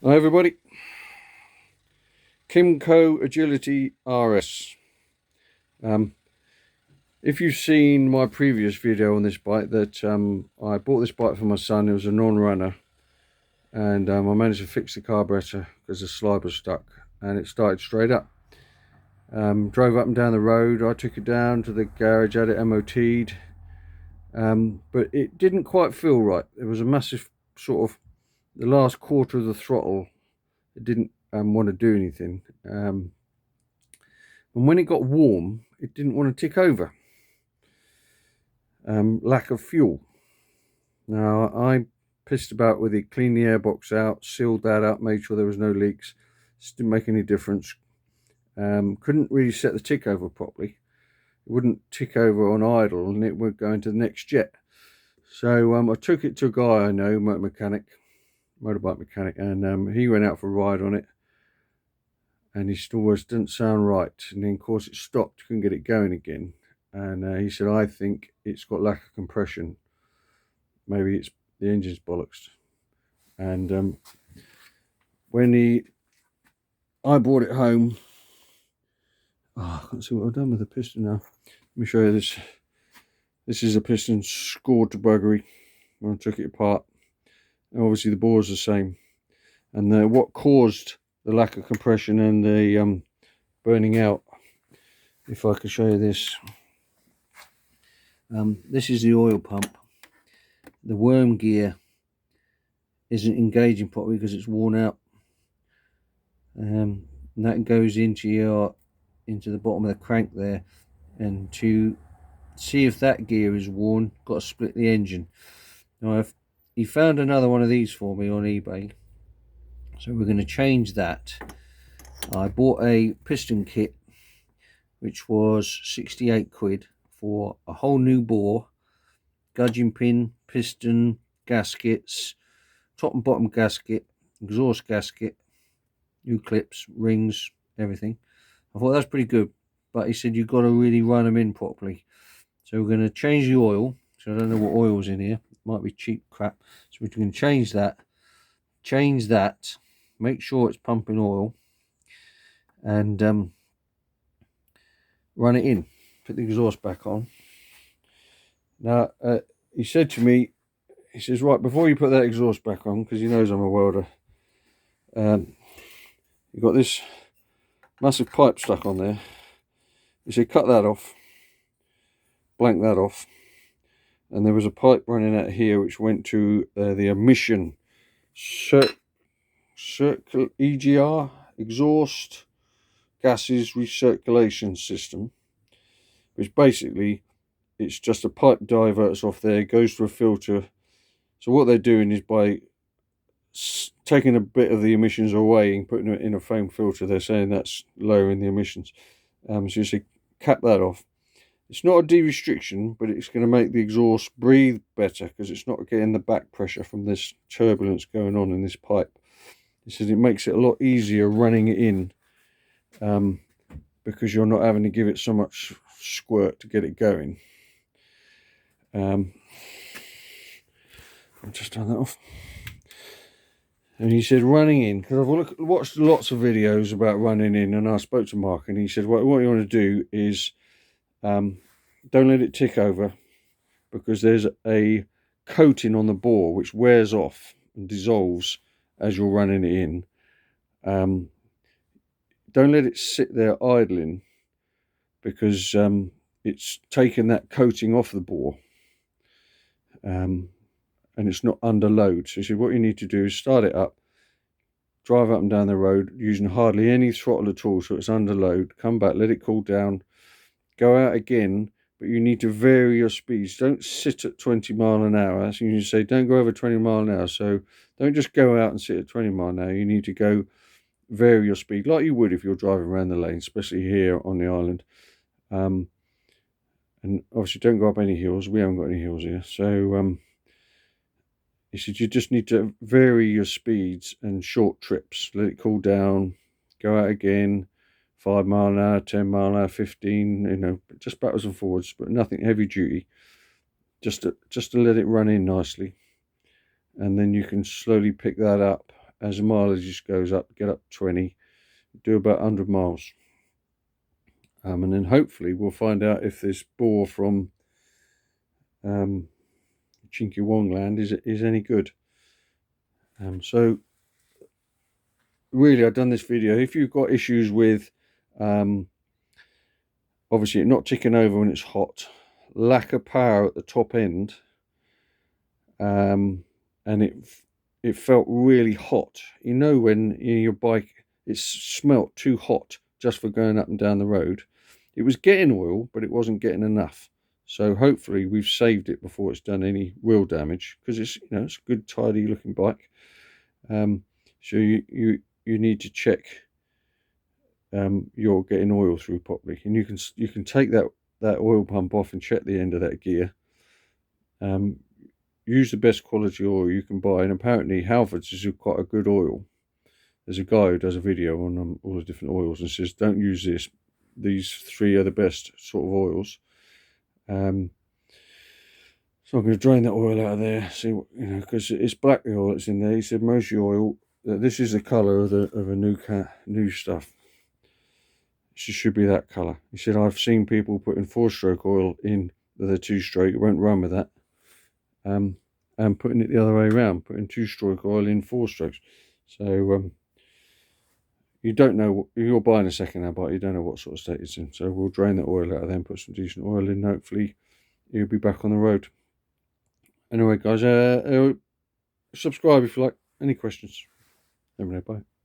Hi everybody, Kymco Agility RS. Um, if you've seen my previous video on this bike, that I bought this bike for my son. It was a non-runner, and I managed to fix the carburetor because the slide was stuck, and it started straight up. Drove up and down the road. I took it down to the garage, had it MOT'd, but it didn't quite feel right. There was a massive sort of the last quarter of the throttle. It didn't want to do anything. And when it got warm, it didn't want to tick over. Lack of fuel. Now, I pissed about with it, cleaned the airbox out, sealed that up, made sure there was no leaks. Just didn't make any difference. Couldn't really set the tick over properly. It wouldn't tick over on idle, and it would go into the next jet. So I took it to a guy I know, motorbike mechanic, and he went out for a ride on it. And he still didn't sound right. And then, of course, it stopped. Couldn't get it going again. And he said, I think it's got lack of compression. Maybe it's the engine's bollocks. And when I brought it home, I can't see what I've done with the piston now. Let me show you this. This is a piston scored to buggery when I took it apart. And obviously the bore's the same. And what caused the lack of compression and the burning out, if I could show you this. This is the oil pump. The worm gear isn't engaging properly because it's worn out. And that goes into the bottom of the crank there. And to see if that gear is worn, got to split the engine. Now he found another one of these for me on eBay, so we're going to change that. I bought a piston kit which was 68 quid for a whole new bore, gudgeon pin, piston, gaskets, top and bottom gasket, exhaust gasket, new clips, rings, everything. I thought that's pretty good, but he said you've got to really run them in properly. So we're going to change the oil. So I don't know what oil's in here. It might be cheap crap. So we're going to change that, make sure it's pumping oil, and run it in. Put the exhaust back on. Now, he said to me, he says, right, before you put that exhaust back on, because he knows I'm a welder, you've got this massive pipe stuck on there. He said, cut that off, blank that off. And there was a pipe running out here which went to the emission circle EGR, exhaust gases recirculation system, which basically it's just a pipe diverts off there, goes to a filter. So what they're doing is by taking a bit of the emissions away and putting it in a foam filter, they're saying that's lowering the emissions. So you say cap that off. It's not a de-restriction, but it's going to make the exhaust breathe better because it's not getting the back pressure from this turbulence going on in this pipe. He says it makes it a lot easier running it in because you're not having to give it so much squirt to get it going. I'll just turn that off. And he said running in, because I've watched lots of videos about running in, and I spoke to Mark and he said what you want to do is don't let it tick over, because there's a coating on the bore which wears off and dissolves as you're running it in. Don't let it sit there idling, because it's taking that coating off the bore, and it's not under load. So he said what you need to do is start it up, drive up and down the road using hardly any throttle at all, so it's under load, come back, let it cool down, go out again, but you need to vary your speeds. Don't sit at 20 mile an hour. That's what you say, don't go over 20 mile an hour. So don't just go out and sit at 20 mile an hour. You need to vary your speed like you would if you're driving around the lane, especially here on the island. And obviously don't go up any hills. We haven't got any hills here. So he said you just need to vary your speeds and short trips. Let it cool down, go out again, 5 mile an hour, 10 mile an hour, 15, just backwards and forwards, but nothing heavy duty, just to let it run in nicely. And then you can slowly pick that up as the mileage goes up, get up to 20, do about 100 miles. And then hopefully we'll find out if this boar from kymco land is any good. So really, I've done this video. If you've got issues with obviously it not ticking over when it's hot, lack of power at the top end, and it felt really hot. You know when your bike, it smelt too hot just for going up and down the road. It was getting oil, but it wasn't getting enough. So hopefully we've saved it before it's done any real damage, because it's, you know, it's a good tidy looking bike. So you need to check you're getting oil through properly, and you can take that oil pump off and check the end of that gear. Use the best quality oil you can buy, and apparently Halfords is quite a good oil. There's a guy who does a video on all the different oils and says don't use this. These 3 are the best sort of oils. So I'm going to drain that oil out of there, see what, you know, because it's black, the oil that's in there. He said most of the oil, this is the colour of a new stuff. It should be that colour. He said I've seen people putting 4-stroke oil in the 2-stroke. It won't run with that. And putting it the other way around, putting 2-stroke oil in 4-strokes. So you don't know, you're buying a second-hand bike, you don't know what sort of state it's in. So we'll drain that oil out of there and put some decent oil in. Hopefully you'll be back on the road. Anyway guys, subscribe if you like. Any questions, let me know. Bye.